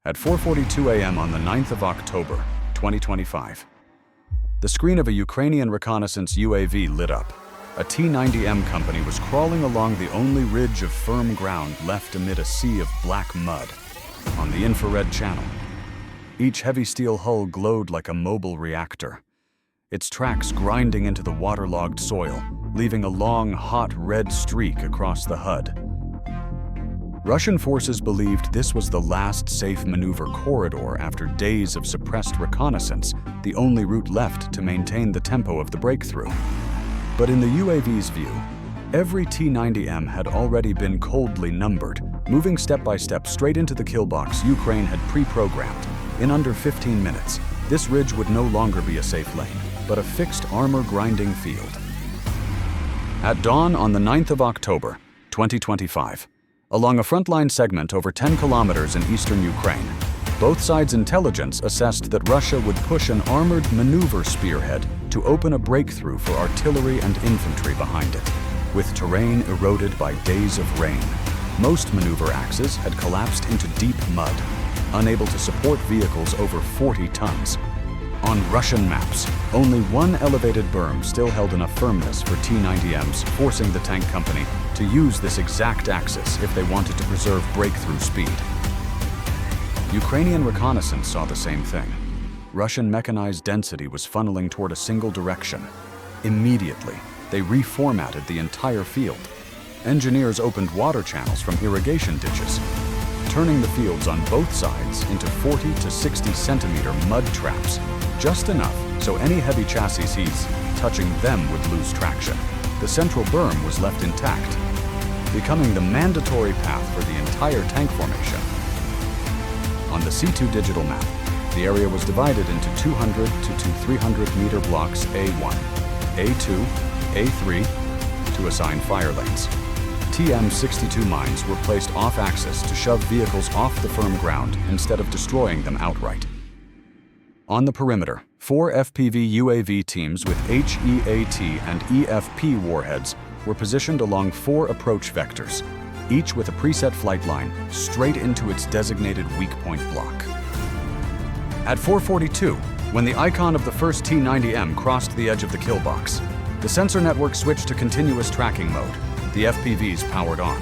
At 4:42 a.m. on the 9th of October, 2025, the screen of a Ukrainian reconnaissance UAV lit up. A T-90M company was crawling along the only ridge of firm ground left amid a sea of black mud on the infrared channel. Each heavy steel hull glowed like a mobile reactor, its tracks grinding into the waterlogged soil, leaving a long, hot red streak across the HUD. Russian forces believed this was the last safe maneuver corridor after days of suppressed reconnaissance, the only route left to maintain the tempo of the breakthrough. But in the UAV's view, every T-90M had already been coldly numbered, moving step by step straight into the kill box Ukraine had pre-programmed. In under 15 minutes, this ridge would no longer be a safe lane, but a fixed armor-grinding field. At dawn on the 9th of October, 2025, along a frontline segment over 10 kilometers in eastern Ukraine, both sides' intelligence assessed that Russia would push an armored maneuver spearhead to open a breakthrough for artillery and infantry behind it. With terrain eroded by days of rain, most maneuver axes had collapsed into deep mud, unable to support vehicles over 40 tons. On Russian maps, only one elevated berm still held enough firmness for T-90Ms, forcing the tank company to use this exact axis if they wanted to preserve breakthrough speed. Ukrainian reconnaissance saw the same thing. Russian mechanized density was funneling toward a single direction. Immediately, they reformatted the entire field. Engineers opened water channels from irrigation ditches, turning the fields on both sides into 40 to 60 centimeter mud traps, just enough so any heavy chassis he's touching them would lose traction. The central berm was left intact, becoming the mandatory path for the entire tank formation. On the C2 digital map, the area was divided into 200 to 300 meter blocks A1, A2, A3 to assign fire lanes. TM-62 mines were placed off-axis to shove vehicles off the firm ground instead of destroying them outright. On the perimeter, 4 FPV UAV teams with HEAT and EFP warheads were positioned along 4 approach vectors, each with a preset flight line straight into its designated weak point block. At 4:42, when the icon of the first T-90M crossed the edge of the kill box, the sensor network switched to continuous tracking mode. The FPVs powered on,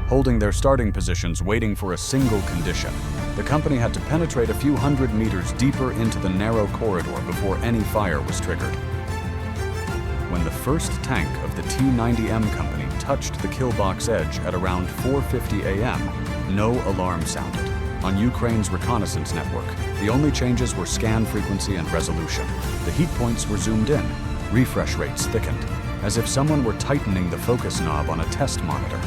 holding their starting positions waiting for a single condition. The company had to penetrate a few hundred meters deeper into the narrow corridor before any fire was triggered. When the first tank of the T-90M company touched the kill box edge at around 4:50 a.m., no alarm sounded. On Ukraine's reconnaissance network, the only changes were scan frequency and resolution. The heat points were zoomed in, refresh rates thickened, as if someone were tightening the focus knob on a test monitor.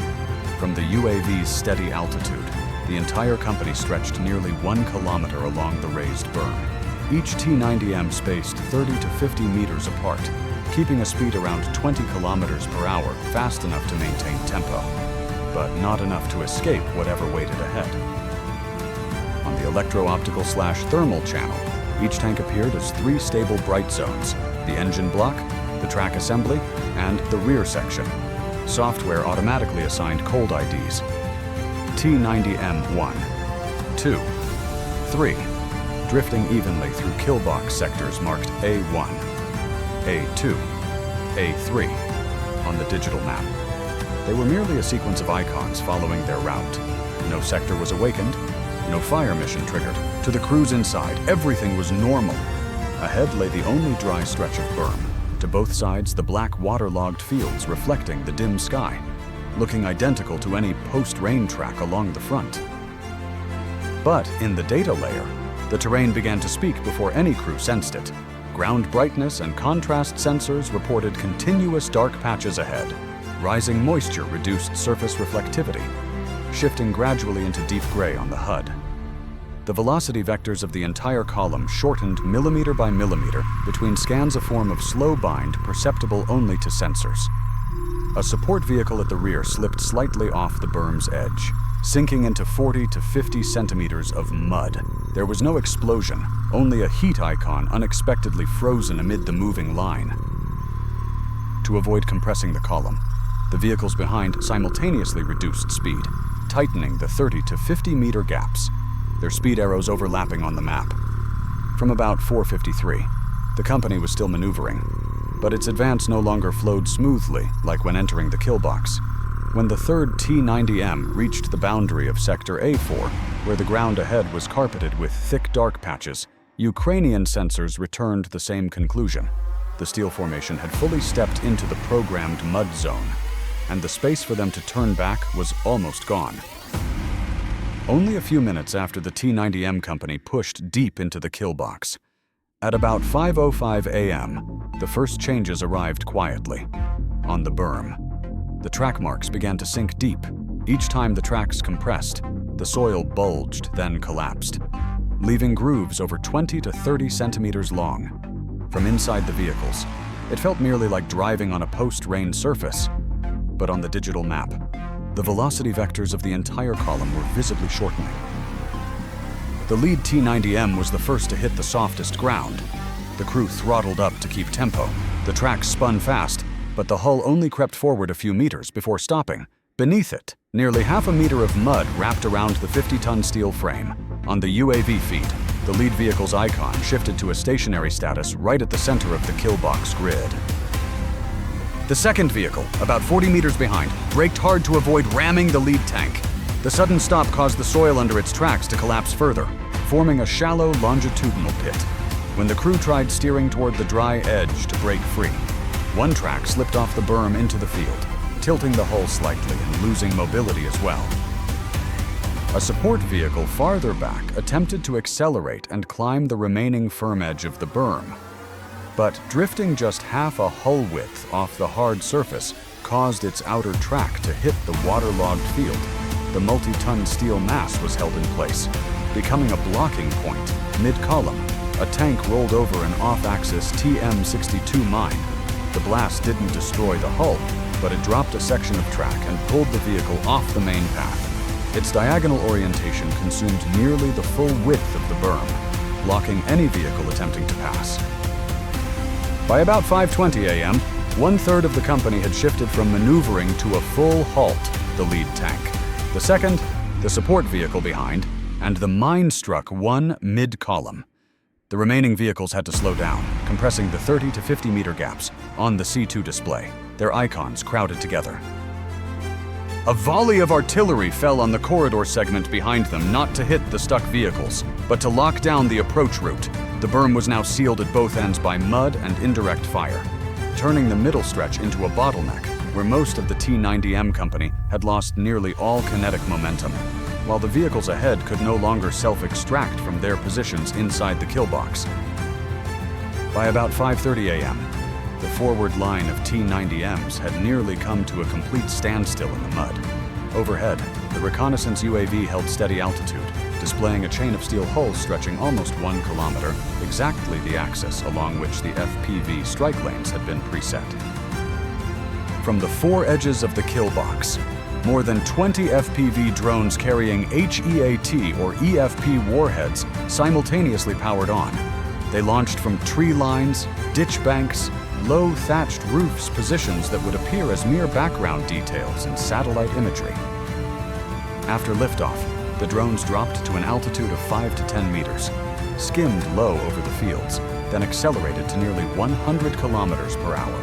From the UAV's steady altitude, the entire company stretched nearly 1 kilometer along the raised berm. Each T-90M spaced 30 to 50 meters apart, keeping a speed around 20 kilometers per hour, fast enough to maintain tempo, but not enough to escape whatever waited ahead. On the electro-optical/thermal channel, each tank appeared as 3 stable bright zones: the engine block, the track assembly, and the rear section. Software automatically assigned cold IDs. T-90M1, 2, 3, drifting evenly through kill box sectors marked A1, A2, A3 on the digital map. They were merely a sequence of icons following their route. No sector was awakened, no fire mission triggered. To the crews inside, everything was normal. Ahead lay the only dry stretch of berm. To both sides, the black waterlogged fields reflecting the dim sky, looking identical to any post-rain track along the front. But in the data layer, the terrain began to speak before any crew sensed it. Ground brightness and contrast sensors reported continuous dark patches ahead. Rising moisture reduced surface reflectivity, shifting gradually into deep gray on the HUD. The velocity vectors of the entire column shortened millimeter by millimeter between scans, a form of slow bind perceptible only to sensors. A support vehicle at the rear slipped slightly off the berm's edge, sinking into 40 to 50 centimeters of mud. There was no explosion, only a heat icon unexpectedly frozen amid the moving line. To avoid compressing the column, the vehicles behind simultaneously reduced speed, tightening the 30 to 50 meter gaps. their speed arrows overlapping on the map. From about 4:53, the company was still maneuvering, but its advance no longer flowed smoothly like when entering the kill box. When the third T-90M reached the boundary of Sector A4, where the ground ahead was carpeted with thick dark patches, Ukrainian sensors returned the same conclusion. The steel formation had fully stepped into the programmed mud zone, and the space for them to turn back was almost gone. Only a few minutes after the T-90M company pushed deep into the kill box. At about 5:05 a.m., the first changes arrived quietly. On the berm, the track marks began to sink deep. Each time the tracks compressed, the soil bulged, then collapsed, leaving grooves over 20 to 30 centimeters long. From inside the vehicles, it felt merely like driving on a post-rain surface. But on the digital map, the velocity vectors of the entire column were visibly shortening. The lead T-90M was the first to hit the softest ground. The crew throttled up to keep tempo. The tracks spun fast, but the hull only crept forward a few meters before stopping. Beneath it, nearly half a meter of mud wrapped around the 50-ton steel frame. On the UAV feed, the lead vehicle's icon shifted to a stationary status right at the center of the kill box grid. The second vehicle, about 40 meters behind, braked hard to avoid ramming the lead tank. The sudden stop caused the soil under its tracks to collapse further, forming a shallow longitudinal pit. When the crew tried steering toward the dry edge to break free, one track slipped off the berm into the field, tilting the hull slightly and losing mobility as well. A support vehicle farther back attempted to accelerate and climb the remaining firm edge of the berm. But drifting just half a hull width off the hard surface caused its outer track to hit the waterlogged field. The multi-ton steel mass was held in place, becoming a blocking point. Mid-column, a tank rolled over an off-axis TM-62 mine. The blast didn't destroy the hull, but it dropped a section of track and pulled the vehicle off the main path. Its diagonal orientation consumed nearly the full width of the berm, blocking any vehicle attempting to pass. By about 5:20 a.m., 1/3 of the company had shifted from maneuvering to a full halt, the lead tank. The second, the support vehicle behind, and the mine-struck one mid-column. The remaining vehicles had to slow down, compressing the 30 to 50 meter gaps on the C2 display, their icons crowded together. A volley of artillery fell on the corridor segment behind them, not to hit the stuck vehicles, but to lock down the approach route. The berm was now sealed at both ends by mud and indirect fire, turning the middle stretch into a bottleneck where most of the T-90M company had lost nearly all kinetic momentum, while the vehicles ahead could no longer self-extract from their positions inside the kill box. By about 5:30 a.m., the forward line of T-90Ms had nearly come to a complete standstill in the mud. Overhead, the reconnaissance UAV held steady altitude, displaying a chain of steel hulls stretching almost 1 kilometer, exactly the axis along which the FPV strike lanes had been preset. From the four edges of the kill box, more than 20 FPV drones carrying HEAT or EFP warheads simultaneously powered on. They launched from tree lines, ditch banks, low thatched roofs, positions that would appear as mere background details in satellite imagery. After liftoff, the drones dropped to an altitude of 5 to 10 meters, skimmed low over the fields, then accelerated to nearly 100 kilometers per hour,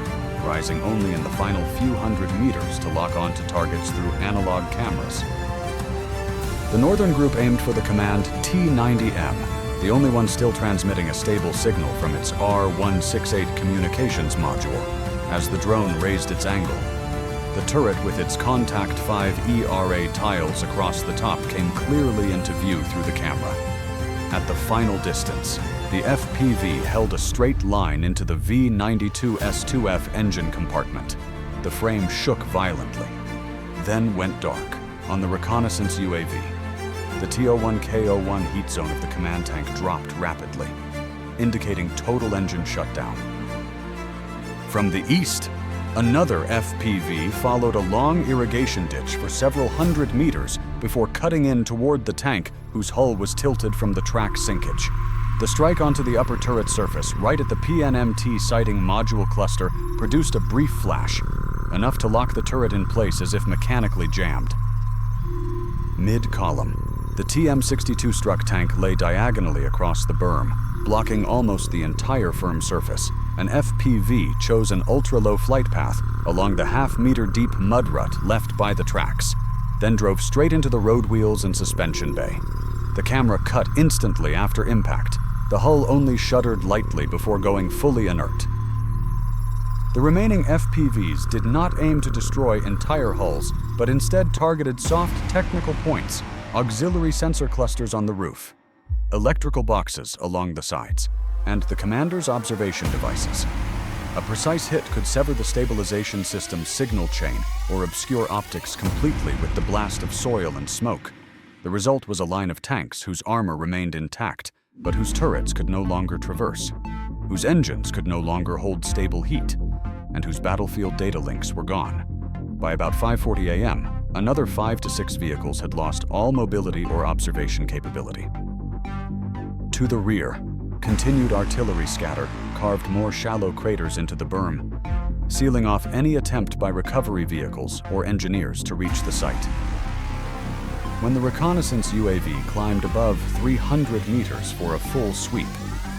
rising only in the final few hundred meters to lock onto targets through analog cameras. The northern group aimed for the command T-90M, the only one still transmitting a stable signal from its R168 communications module, as the drone raised its angle. The turret with its Contact 5 ERA tiles across the top came clearly into view through the camera. At the final distance, the FPV held a straight line into the V-92S2F engine compartment. The frame shook violently, then went dark on the reconnaissance UAV. The T-01K-01 heat zone of the command tank dropped rapidly, indicating total engine shutdown. From the east, another FPV followed a long irrigation ditch for several hundred meters before cutting in toward the tank, whose hull was tilted from the track sinkage. The strike onto the upper turret surface, right at the PNMT sighting module cluster, produced a brief flash, enough to lock the turret in place as if mechanically jammed. Mid-column, The TM-62 struck tank lay diagonally across the berm, blocking almost the entire firm surface. An FPV chose an ultra-low flight path along the half-meter-deep mud rut left by the tracks, then drove straight into the road wheels and suspension bay. The camera cut instantly after impact. The hull only shuddered lightly before going fully inert. The remaining FPVs did not aim to destroy entire hulls, but instead targeted soft technical points, auxiliary sensor clusters on the roof, electrical boxes along the sides, and the commander's observation devices. A precise hit could sever the stabilization system's signal chain or obscure optics completely with the blast of soil and smoke. The result was a line of tanks whose armor remained intact, but whose turrets could no longer traverse, whose engines could no longer hold stable heat, and whose battlefield data links were gone. By about 5:40 a.m., another 5 to 6 vehicles had lost all mobility or observation capability. To the rear, continued artillery scatter carved more shallow craters into the berm, sealing off any attempt by recovery vehicles or engineers to reach the site. When the reconnaissance UAV climbed above 300 meters for a full sweep,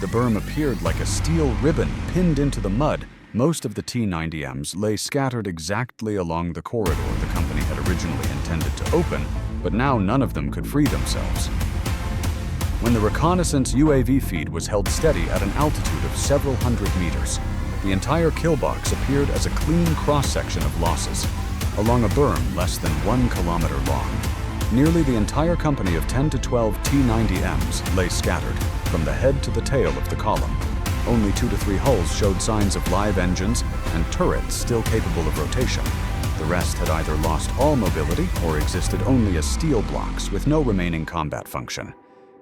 the berm appeared like a steel ribbon pinned into the mud. Most of the T-90Ms lay scattered exactly along the corridor the company had originally intended to open, but now none of them could free themselves. When the reconnaissance UAV feed was held steady at an altitude of several hundred meters, the entire kill box appeared as a clean cross-section of losses, along a berm less than 1 kilometer long. Nearly the entire company of 10 to 12 T-90Ms lay scattered, from the head to the tail of the column. Only 2 to 3 hulls showed signs of live engines and turrets still capable of rotation. The rest had either lost all mobility or existed only as steel blocks with no remaining combat function.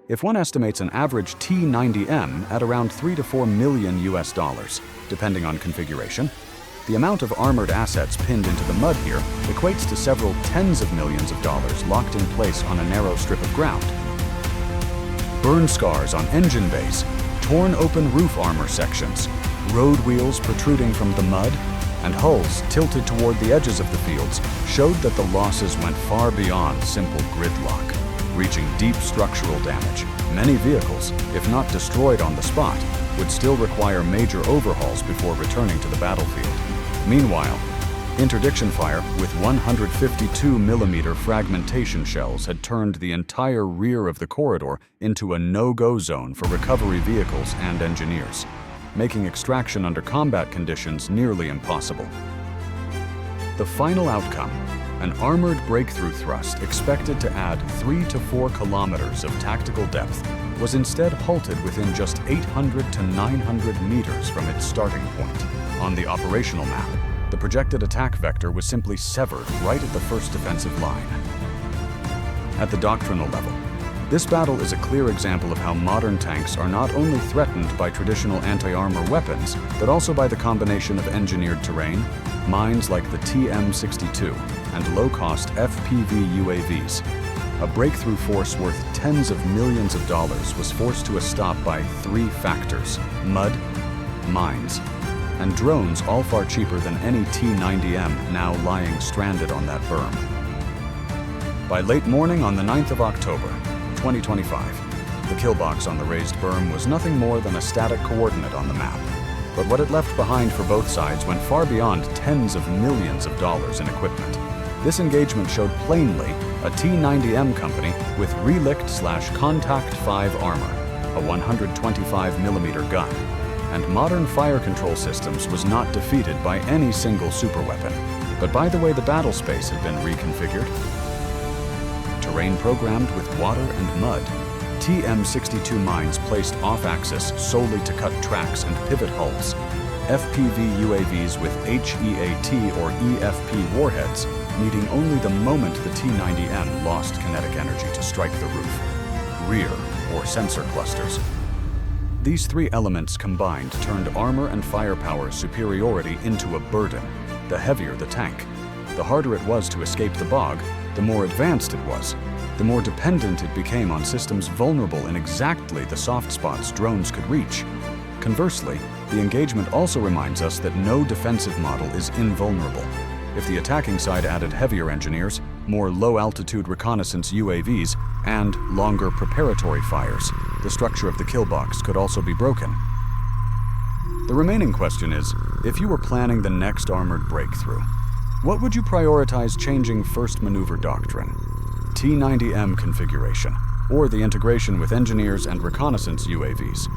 If one estimates an average T-90M at around $3 to $4 million US, depending on configuration, the amount of armored assets pinned into the mud here equates to several tens of millions of dollars locked in place on a narrow strip of ground. Burn scars on engine bays, torn open roof armor sections, road wheels protruding from the mud, and hulls tilted toward the edges of the fields showed that the losses went far beyond simple gridlock, reaching deep structural damage. Many vehicles, if not destroyed on the spot, would still require major overhauls before returning to the battlefield. Meanwhile, interdiction fire with 152mm fragmentation shells had turned the entire rear of the corridor into a no-go zone for recovery vehicles and engineers, making extraction under combat conditions nearly impossible. The final outcome, an armored breakthrough thrust expected to add 3 to 4 kilometers of tactical depth, was instead halted within just 800 to 900 meters from its starting point. On the operational map, the projected attack vector was simply severed right at the first defensive line. At the doctrinal level, this battle is a clear example of how modern tanks are not only threatened by traditional anti-armor weapons, but also by the combination of engineered terrain, mines like the TM-62, and low-cost FPV UAVs. A breakthrough force worth tens of millions of dollars was forced to a stop by 3 factors: mud, mines, and drones, all far cheaper than any T-90M now lying stranded on that berm. By late morning on the 9th of October, 2025, the kill box on the raised berm was nothing more than a static coordinate on the map. But what it left behind for both sides went far beyond tens of millions of dollars in equipment. This engagement showed plainly a T-90M company with relict/contact 5 armor, a 125mm gun, and modern fire control systems was not defeated by any single superweapon, but by the way the battle space had been reconfigured. Terrain programmed with water and mud, TM-62 mines placed off-axis solely to cut tracks and pivot hulls, FPV UAVs with HEAT or EFP warheads, needing only the moment the T-90M lost kinetic energy to strike the roof, rear or sensor clusters. These 3 elements combined turned armor and firepower superiority into a burden. The heavier the tank, the harder it was to escape the bog, the more advanced it was, the more dependent it became on systems vulnerable in exactly the soft spots drones could reach. Conversely, the engagement also reminds us that no defensive model is invulnerable. If the attacking side added heavier engineers, more low-altitude reconnaissance UAVs, and longer preparatory fires, the structure of the kill box could also be broken. The remaining question is, if you were planning the next armored breakthrough, what would you prioritize changing first maneuver doctrine? T-90M configuration, or the integration with engineers and reconnaissance UAVs?